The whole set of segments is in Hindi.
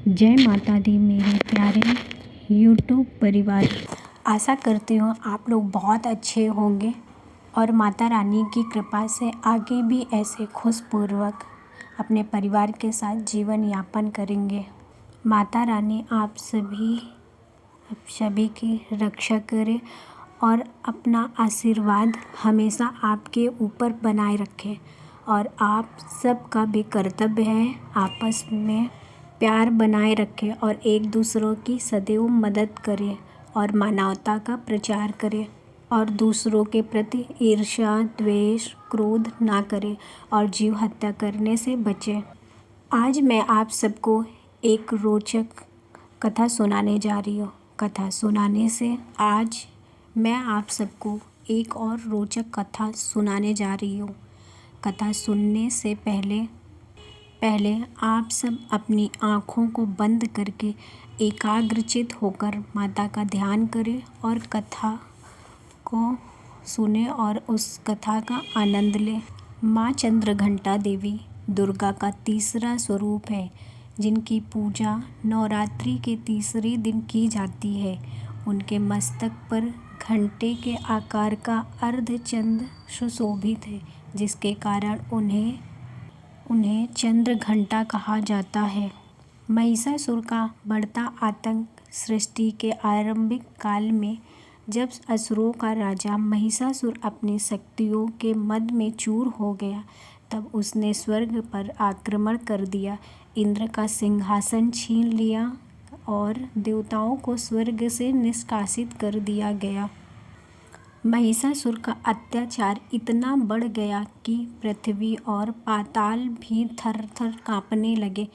जय माता दी मेरे प्यारे यूट्यूब परिवार। आशा करती हूँ आप लोग बहुत अच्छे होंगे और माता रानी की कृपा से आगे भी ऐसे खुशपूर्वक अपने परिवार के साथ जीवन यापन करेंगे। माता रानी आप सभी की रक्षा करे और अपना आशीर्वाद हमेशा आपके ऊपर बनाए रखे। और आप सबका भी कर्तव्य है आपस में प्यार बनाए रखें और एक दूसरों की सदैव मदद करें और मानवता का प्रचार करें और दूसरों के प्रति ईर्ष्या, द्वेष, क्रोध ना करें और जीव हत्या करने से बचें। आज मैं आप सबको एक रोचक कथा सुनाने जा रही हूँ। कथा सुनाने से आज मैं आप सबको एक और रोचक कथा सुनाने जा रही हूँ। कथा सुनने से पहले आप सब अपनी आँखों को बंद करके एकाग्रचित होकर माता का ध्यान करें और कथा को सुने और उस कथा का आनंद लें। माँ चंद्रघंटा देवी दुर्गा का तीसरा स्वरूप है, जिनकी पूजा नवरात्रि के तीसरे दिन की जाती है। उनके मस्तक पर घंटे के आकार का अर्धचंद्र सुशोभित है, जिसके कारण उन्हें चंद्रघंटा कहा जाता है। महिषासुर का बढ़ता आतंक सृष्टि के आरंभिक काल में, जब असुरों का राजा महिषासुर अपनी शक्तियों के मद में चूर हो गया, तब उसने स्वर्ग पर आक्रमण कर दिया, इंद्र का सिंहासन छीन लिया और देवताओं को स्वर्ग से निष्कासित कर दिया गया। महिषासुर का अत्याचार इतना बढ़ गया कि पृथ्वी और पाताल भी थर-थर कांपने लगे।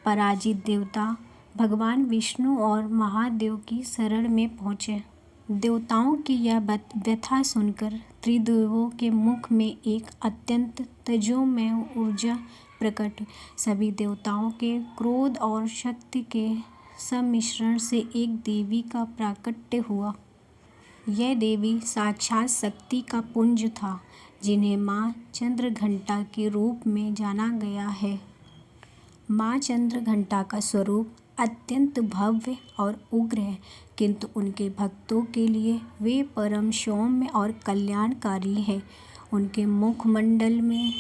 पराजित देवता भगवान विष्णु और महादेव की शरण में पहुँचे। देवताओं की यह व्यथा सुनकर त्रिदेवों के मुख में एक अत्यंत तेजोमय ऊर्जा प्रकट हुई। सभी देवताओं के क्रोध और शक्ति के सम्मिश्रण से एक देवी का प्राकट्य हुआ। यह देवी साक्षात शक्ति का पुंज था, जिन्हें माँ चंद्रघंटा के रूप में जाना गया है। माँ चंद्रघंटा का स्वरूप अत्यंत भव्य और उग्र है, किंतु उनके भक्तों के लिए वे परम सौम्य और कल्याणकारी है। उनके मुखमंडल में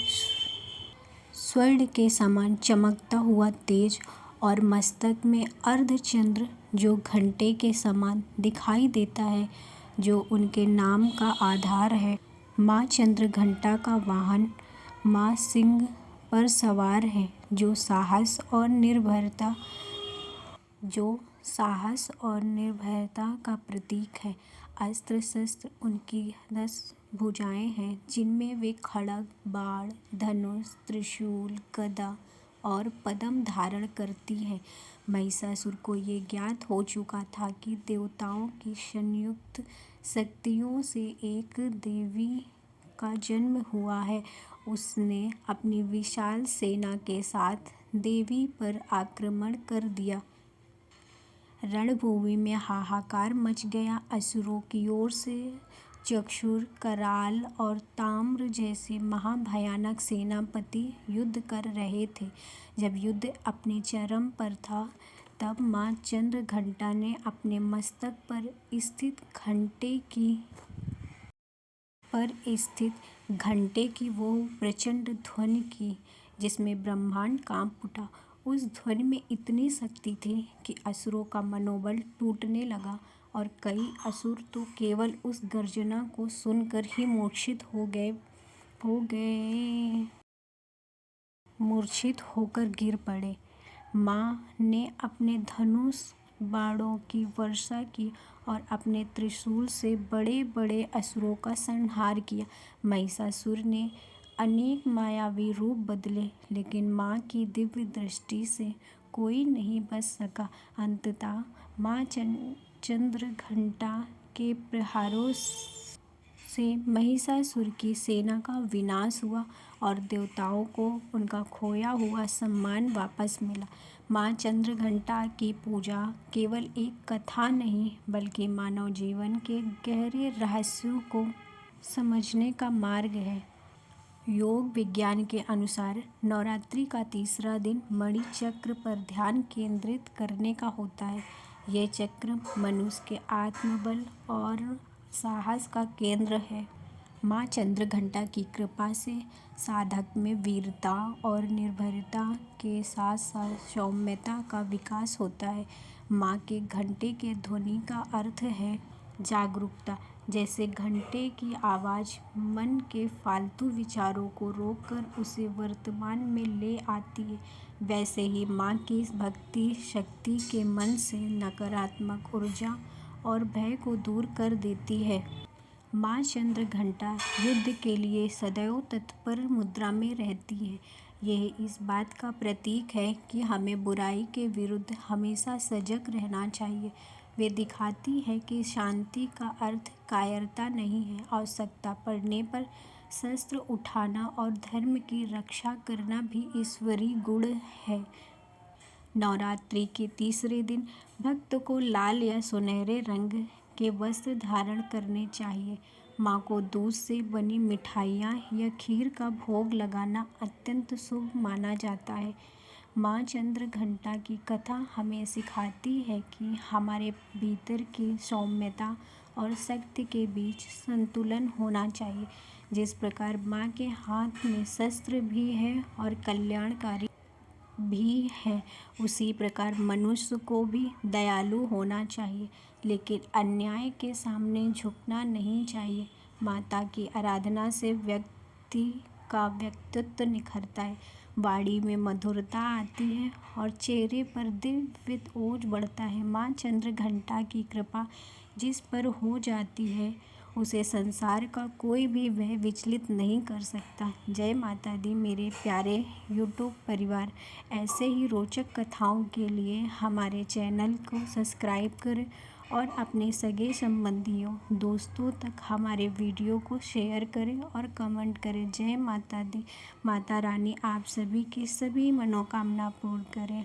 स्वर्ण के समान चमकता हुआ तेज और मस्तक में अर्धचंद्र जो घंटे के समान दिखाई देता है, जो उनके नाम का आधार है। माँ चंद्रघंटा का वाहन माँ सिंह पर सवार है, जो साहस और निर्भयता का प्रतीक है। अस्त्र शस्त्र उनकी 10 भुजाएं हैं, जिनमें वे खड्ग, बाण, धनुष, त्रिशूल, गदा और पद्म धारण करती हैं। महिषासुर को ये ज्ञात हो चुका था कि देवताओं की संयुक्त शक्तियों से एक देवी का जन्म हुआ है। उसने अपनी विशाल सेना के साथ देवी पर आक्रमण कर दिया। रणभूमि में हाहाकार मच गया। असुरों की ओर से चक्षुर, कराल और ताम्र जैसे महाभयानक सेनापति युद्ध कर रहे थे। जब युद्ध अपने चरम पर था, तब माँ चंद्रघंटा ने अपने मस्तक पर स्थित घंटे की वो प्रचंड ध्वनि की, जिसमें ब्रह्मांड कांप उठा। उस ध्वनि में इतनी शक्ति थी कि असुरों का मनोबल टूटने लगा और कई असुर तो केवल उस गर्जना को सुनकर ही मूर्छित होकर गिर पड़े। माँ ने अपने धनुष बाणों की वर्षा की और अपने त्रिशूल से बड़े बड़े असुरों का संहार किया। महिषासुर ने अनेक मायावी रूप बदले, लेकिन माँ की दिव्य दृष्टि से कोई नहीं बच सका। अंततः माँ चंद्रघंटा के प्रहारों से महिषासुर की सेना का विनाश हुआ और देवताओं को उनका खोया हुआ सम्मान वापस मिला। माँ चंद्रघंटा की पूजा केवल एक कथा नहीं, बल्कि मानव जीवन के गहरे रहस्यों को समझने का मार्ग है। योग विज्ञान के अनुसार नवरात्रि का तीसरा दिन मणि चक्र पर ध्यान केंद्रित करने का होता है। यह चक्र मनुष्य के आत्मबल और साहस का केंद्र है। माँ चंद्रघंटा की कृपा से साधक में वीरता और निर्भयता के साथ साथ सौम्यता का विकास होता है। माँ के घंटे के ध्वनि का अर्थ है जागरूकता। जैसे घंटे की आवाज़ मन के फालतू विचारों को रोककर उसे वर्तमान में ले आती है, वैसे ही माँ की भक्ति शक्ति के मन से नकारात्मक ऊर्जा और भय को दूर कर देती है। माँ चंद्रघंटा युद्ध के लिए सदैव तत्पर मुद्रा में रहती है। यह इस बात का प्रतीक है कि हमें बुराई के विरुद्ध हमेशा सजग रहना चाहिए। वे दिखाती है कि शांति का अर्थ कायरता नहीं है। आवश्यकता पड़ने पर शस्त्र उठाना और धर्म की रक्षा करना भी ईश्वरीय गुण है। नवरात्रि के तीसरे दिन भक्त को लाल या सुनहरे रंग के वस्त्र धारण करने चाहिए। माँ को दूध से बनी मिठाइयाँ या खीर का भोग लगाना अत्यंत शुभ माना जाता है। माँ चंद्रघंटा की कथा हमें सिखाती है कि हमारे भीतर की सौम्यता और शक्ति के बीच संतुलन होना चाहिए। जिस प्रकार माँ के हाथ में शस्त्र भी है और कल्याणकारी भी है, उसी प्रकार मनुष्य को भी दयालु होना चाहिए, लेकिन अन्याय के सामने झुकना नहीं चाहिए। माता की आराधना से व्यक्ति का व्यक्तित्व निखरता है, वाणी में मधुरता आती है और चेहरे पर दिव्य ओज बढ़ता है। माँ चंद्रघंटा की कृपा जिस पर हो जाती है उसे संसार का कोई भी वह विचलित नहीं कर सकता। जय माता दी मेरे प्यारे यूट्यूब परिवार। ऐसे ही रोचक कथाओं के लिए हमारे चैनल को सब्सक्राइब करें और अपने सगे संबंधियों दोस्तों तक हमारे वीडियो को शेयर करें और कमेंट करें। जय माता दी। माता रानी आप सभी की सभी मनोकामना पूर्ण करें।